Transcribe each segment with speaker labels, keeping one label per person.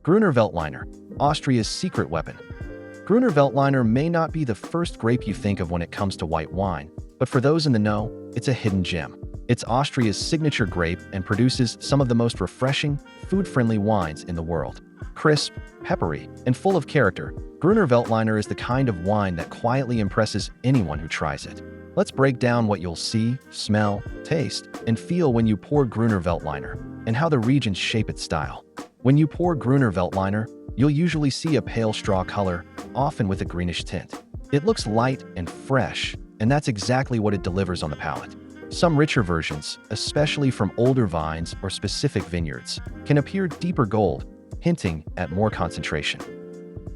Speaker 1: Grüner Veltliner, Austria's secret weapon. Grüner Veltliner may not be the first grape you think of when it comes to white wine, but for those in the know, it's a hidden gem. It's Austria's signature grape and produces some of the most refreshing, food-friendly wines in the world. Crisp, peppery, and full of character, Grüner Veltliner is the kind of wine that quietly impresses anyone who tries it. Let's break down what you'll see, smell, taste, and feel when you pour Grüner Veltliner, and how the regions shape its style. When you pour Grüner Veltliner, you'll usually see a pale straw color, often with a greenish tint. It looks light and fresh, and that's exactly what it delivers on the palate. Some richer versions, especially from older vines or specific vineyards, can appear deeper gold, hinting at more concentration.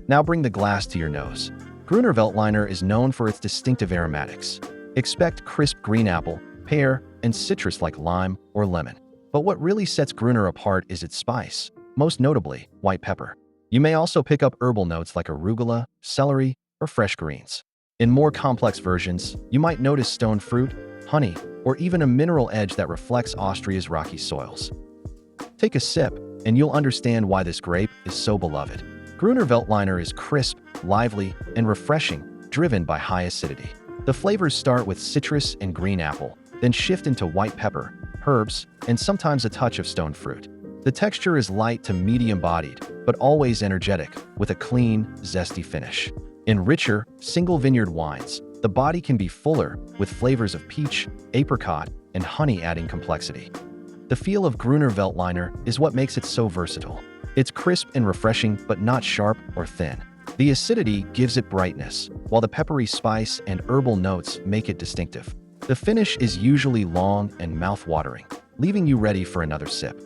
Speaker 1: Now bring the glass to your nose. Grüner Veltliner is known for its distinctive aromatics. Expect crisp green apple, pear, and citrus like lime or lemon. But what really sets Grüner apart is its spice, most notably white pepper. You may also pick up herbal notes like arugula, celery, or fresh greens. In more complex versions, you might notice stone fruit, honey, or even a mineral edge that reflects Austria's rocky soils. Take a sip, and you'll understand why this grape is so beloved. Grüner Veltliner is crisp, lively, and refreshing, driven by high acidity. The flavors start with citrus and green apple, then shift into white pepper, herbs, and sometimes a touch of stone fruit. The texture is light to medium-bodied, but always energetic, with a clean, zesty finish. In richer, single-vineyard wines, the body can be fuller, with flavors of peach, apricot, and honey adding complexity. The feel of Grüner Veltliner is what makes it so versatile. It's crisp and refreshing, but not sharp or thin. The acidity gives it brightness, while the peppery spice and herbal notes make it distinctive. The finish is usually long and mouth-watering, leaving you ready for another sip.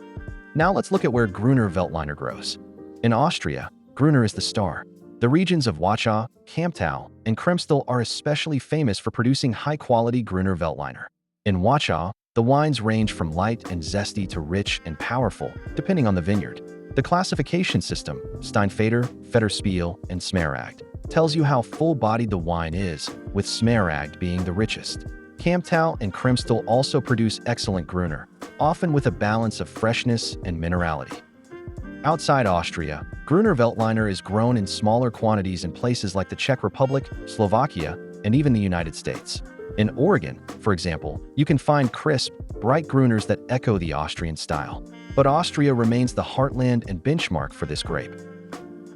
Speaker 1: Now let's look at where Grüner Veltliner grows. In Austria, Grüner is the star. The regions of Wachau, Kamptal, and Kremstal are especially famous for producing high-quality Grüner Veltliner. In Wachau, the wines range from light and zesty to rich and powerful, depending on the vineyard. The classification system, Steinfeder, Federspiel, and Smaragd, tells you how full-bodied the wine is, with Smaragd being the richest. Kamptal and Kremstal also produce excellent Grüner, often with a balance of freshness and minerality. Outside Austria, Grüner Veltliner is grown in smaller quantities in places like the Czech Republic, Slovakia, and even the United States. In Oregon, for example, you can find crisp, bright Grüners that echo the Austrian style. But Austria remains the heartland and benchmark for this grape.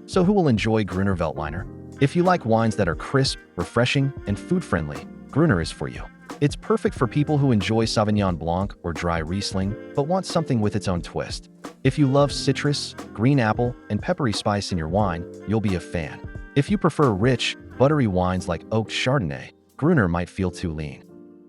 Speaker 1: So who will enjoy Grüner Veltliner? If you like wines that are crisp, refreshing, and food-friendly, Grüner is for you. It's perfect for people who enjoy Sauvignon Blanc or dry Riesling, but want something with its own twist. If you love citrus, green apple, and peppery spice in your wine, you'll be a fan. If you prefer rich, buttery wines like oaked Chardonnay, Grüner might feel too lean.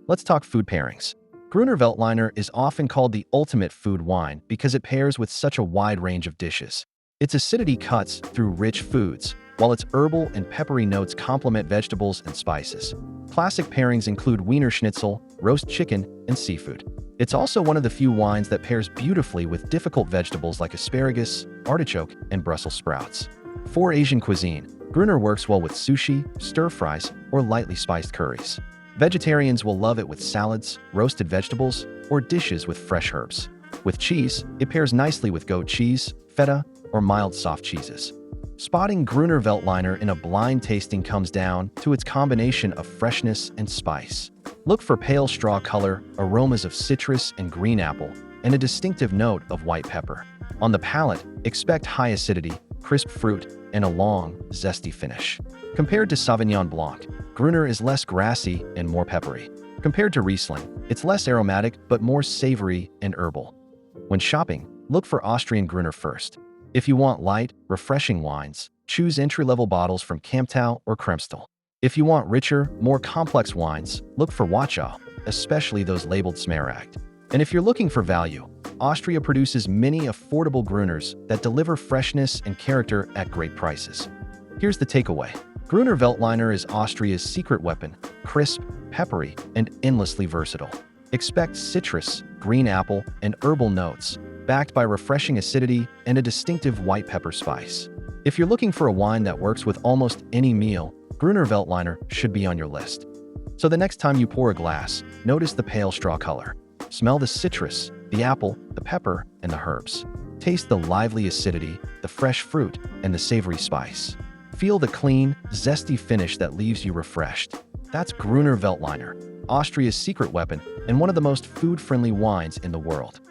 Speaker 1: Let's talk food pairings. Grüner Veltliner is often called the ultimate food wine because it pairs with such a wide range of dishes. Its acidity cuts through rich foods, while its herbal and peppery notes complement vegetables and spices. Classic pairings include Wiener Schnitzel, roast chicken, and seafood. It's also one of the few wines that pairs beautifully with difficult vegetables like asparagus, artichoke, and Brussels sprouts. For Asian cuisine, Grüner works well with sushi, stir-fries, or lightly spiced curries. Vegetarians will love it with salads, roasted vegetables, or dishes with fresh herbs. With cheese, it pairs nicely with goat cheese, feta, or mild soft cheeses. Spotting Grüner Veltliner in a blind tasting comes down to its combination of freshness and spice. Look for pale straw color, aromas of citrus and green apple, and a distinctive note of white pepper. On the palate, expect high acidity, crisp fruit, and a long, zesty finish. Compared to Sauvignon Blanc, Grüner is less grassy and more peppery. Compared to Riesling, it's less aromatic but more savory and herbal. When shopping, look for Austrian Grüner first. If you want light, refreshing wines, choose entry-level bottles from Kamptal or Kremstal. If you want richer, more complex wines, look for Wachau, especially those labeled Smaragd. And if you're looking for value, Austria produces many affordable Grüners that deliver freshness and character at great prices. Here's the takeaway. Grüner Veltliner is Austria's secret weapon, crisp, peppery, and endlessly versatile. Expect citrus, green apple, and herbal notes, backed by refreshing acidity and a distinctive white pepper spice. If you're looking for a wine that works with almost any meal, Grüner Veltliner should be on your list. So the next time you pour a glass, notice the pale straw color. Smell the citrus, the apple, the pepper, and the herbs. Taste the lively acidity, the fresh fruit, and the savory spice. Feel the clean, zesty finish that leaves you refreshed. That's Grüner Veltliner, Austria's secret weapon and one of the most food-friendly wines in the world.